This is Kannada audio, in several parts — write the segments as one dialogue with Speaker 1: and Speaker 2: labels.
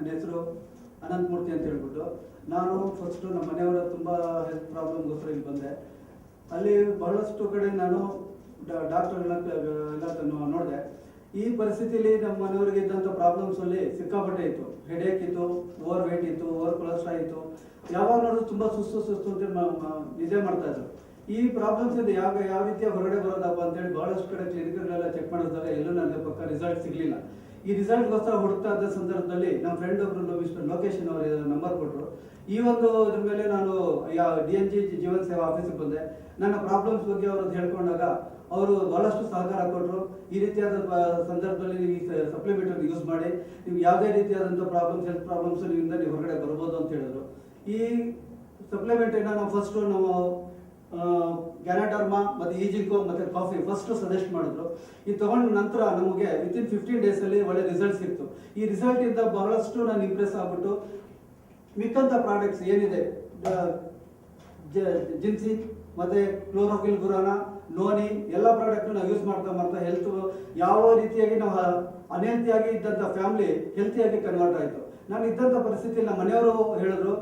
Speaker 1: ನನ್ನ ಹೆಸರು ಅನಂತಮೂರ್ತಿ ಅಂತ ಹೇಳ್ಬಿಟ್ಟು. ನಾನು ಫಸ್ಟು ನಮ್ಮ ಮನೆಯವರ ತುಂಬ ಹೆಲ್ತ್ ಪ್ರಾಬ್ಲಮ್ಗೋಸ್ಕರ ಇಲ್ಲಿ ಬಂದೆ. ಅಲ್ಲಿ ಬಹಳಷ್ಟು ಕಡೆ ನಾನು ಡಾಕ್ಟರ್ಗಳನ್ನ ಎಲ್ಲ ನೋಡಿದೆ. ಈ ಪರಿಸ್ಥಿತಿಯಲ್ಲಿ ನಮ್ಮ ಮನೆಯವರಿಗೆ ಇದ್ದಂಥ ಪ್ರಾಬ್ಲಮ್ಸಲ್ಲಿ ಸಿಕ್ಕಾಪಟ್ಟೆ ಇತ್ತು. ಹೆಡೇಕ್ ಇತ್ತು, ಓವರ್ ವೇಟ್ ಇತ್ತು, ಓವರ್ ಕೊಲೆಸ್ಟ್ರಾಲ್ ಇತ್ತು. ಯಾವಾಗ ನೋಡಿದ್ರು ತುಂಬ ಸುಸ್ತು ಅಂತ ನಿದ್ದೆ ಮಾಡ್ತಾಯಿದ್ರು. ಈ ಪ್ರಾಬ್ಲಮ್ಸ್ ಇಂದ ಯಾವ ರೀತಿಯ ಹೊರಗಡೆ ಬರೋದಪ್ಪ ಅಂತೇಳಿ ಬಹಳಷ್ಟು ಕಡೆ ಕ್ಲಿನಿಕ್ಗಳೆಲ್ಲ ಚೆಕ್ ಮಾಡಿದಾಗ ಎಲ್ಲೂ ನನಗೆ ಪಕ್ಕ ರಿಸಲ್ಟ್ ಸಿಗಲಿಲ್ಲ. ಈ ರಿಸಲ್ಟ್ಗೋಸ್ಕರ ಹುಡುಕ್ತಾ ಇದ್ದ ಸಂದರ್ಭದಲ್ಲಿ ನಮ್ಮ ಫ್ರೆಂಡ್ ಒಬ್ಬರು ಮಿಸ್ಟರ್ ಲೋಕೇಶನ್ ಅವರ ನಂಬರ್ ಕೊಟ್ಟರು. ಈ ಒಂದು ಇದ್ರ ಮೇಲೆ ನಾನು DNG ಜೀವನ್ ಸೇವಾ ಆಫೀಸಿಗೆ ಬಂದೆ. ನನ್ನ ಪ್ರಾಬ್ಲಮ್ಸ್ ಬಗ್ಗೆ ಅವ್ರದ್ದು ಹೇಳ್ಕೊಂಡಾಗ ಅವರು ಬಹಳಷ್ಟು ಸಹಕಾರ ಕೊಟ್ಟರು. ಈ ರೀತಿಯಾದ ಸಂದರ್ಭದಲ್ಲಿ ನೀವು ಈ ಸಪ್ಲಿಮೆಂಟನ್ನು ಯೂಸ್ ಮಾಡಿ ನೀವು ಯಾವುದೇ ರೀತಿಯಾದಂಥ ಹೆಲ್ತ್ ಪ್ರಾಬ್ಲಮ್ಸ್ ನಿಮ್ಮಿಂದ ನೀವು ಹೊರಗಡೆ ಬರ್ಬೋದು ಅಂತ ಹೇಳಿದ್ರು. ಈ ಸಪ್ಲಿಮೆಂಟನ್ನು ನಾವು ಫಸ್ಟು ನಾವು ಗ್ಯಾನಾಡರ್ಮಾ ಮತ್ತು ಈಜಿಂಕೋ ಮತ್ತು ಕಾಫಿ ಫಸ್ಟು ಸಜೆಸ್ಟ್ ಮಾಡಿದ್ರು. ಇದು ತಗೊಂಡ ನಂತರ ನಮಗೆ ವಿತಿನ್ 15 ಡೇಸಲ್ಲಿ ಒಳ್ಳೆ ರಿಸಲ್ಟ್ ಸಿಕ್ತು. ಈ ರಿಸಲ್ಟಿಂದ ಬಹಳಷ್ಟು ನಾನು ಇಂಪ್ರೆಸ್ ಆಗ್ಬಿಟ್ಟು ಮಿಕ್ಕಂಥ ಪ್ರಾಡಕ್ಟ್ಸ್ ಏನಿದೆ ಜಿನ್ಸಿ ಮತ್ತು ಕ್ಲೋರೋಫಿಲ್ ಗುರಾನ ನೋನಿ ಎಲ್ಲ ಪ್ರಾಡಕ್ಟ್ನ ನಾವು ಯೂಸ್ ಮಾಡ್ತಾ ಹೆಲ್ತ್ ಯಾವ ರೀತಿಯಾಗಿ ನಾವು ಅನ್ಹೆಲ್ತಿಯಾಗಿ ಇದ್ದಂಥ ಫ್ಯಾಮಿಲಿ ಹೆಲ್ತಿಯಾಗಿ ಕನ್ವರ್ಟ್ ಆಯಿತು. ನಾನು ಇದ್ದಂಥ ಪರಿಸ್ಥಿತಿಯಲ್ಲಿ ನಮ್ಮ ಮನೆಯವರು ಹೇಳಿದ್ರು,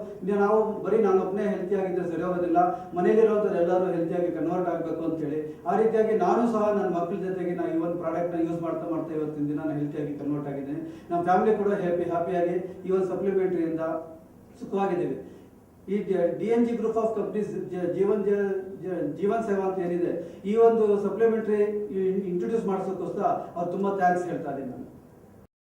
Speaker 1: ನಾವು ಬರೀ ನಾನೊಬ್ಬನೇ ಹೆಲ್ತಿ ಆಗಿದ್ದರೆ ಸರಿ ಹೋಗೋದಿಲ್ಲ, ಮನೇಲಿರೋಂಥವ್ರು ಎಲ್ಲರೂ ಹೆಲ್ತಿಯಾಗಿ ಕನ್ವರ್ಟ್ ಆಗಬೇಕು ಅಂತೇಳಿ ಆ ರೀತಿಯಾಗಿ ನಾನು ಸಹ ನನ್ನ ಮಕ್ಕಳ ಜೊತೆಗೆ ನಾನು ಈ ಒಂದು ಪ್ರಾಡಕ್ಟ್ನ ಯೂಸ್ ಮಾಡ್ತಾ ಇವತ್ತಿನ ದಿನ ನಾನು ಹೆಲ್ತಿಯಾಗಿ ಕನ್ವರ್ಟ್ ಆಗಿದ್ದೀನಿ. ನಮ್ಮ ಫ್ಯಾಮಿಲಿ ಕೂಡ ಹ್ಯಾಪಿಯಾಗಿ ಈ ಒಂದು ಸಪ್ಲಿಮೆಂಟ್ರಿಯಿಂದ ಸುಖವಾಗಿದ್ದೀವಿ. ಈ DNG group of companies Jeevan ಸೇವಾ ಅಂತ ಏನಿದೆ, ಈ ಒಂದು ಸಪ್ಲಿಮೆಂಟ್ರಿ ಇಂಟ್ರೊಡ್ಯೂಸ್ ಮಾಡಿಸೋಕ್ಕೋಸ್ಕರ ಅವ್ರು ತುಂಬ ಥ್ಯಾಂಕ್ಸ್ ಹೇಳ್ತಾ ಇದ್ದೀನಿ ನಾನು.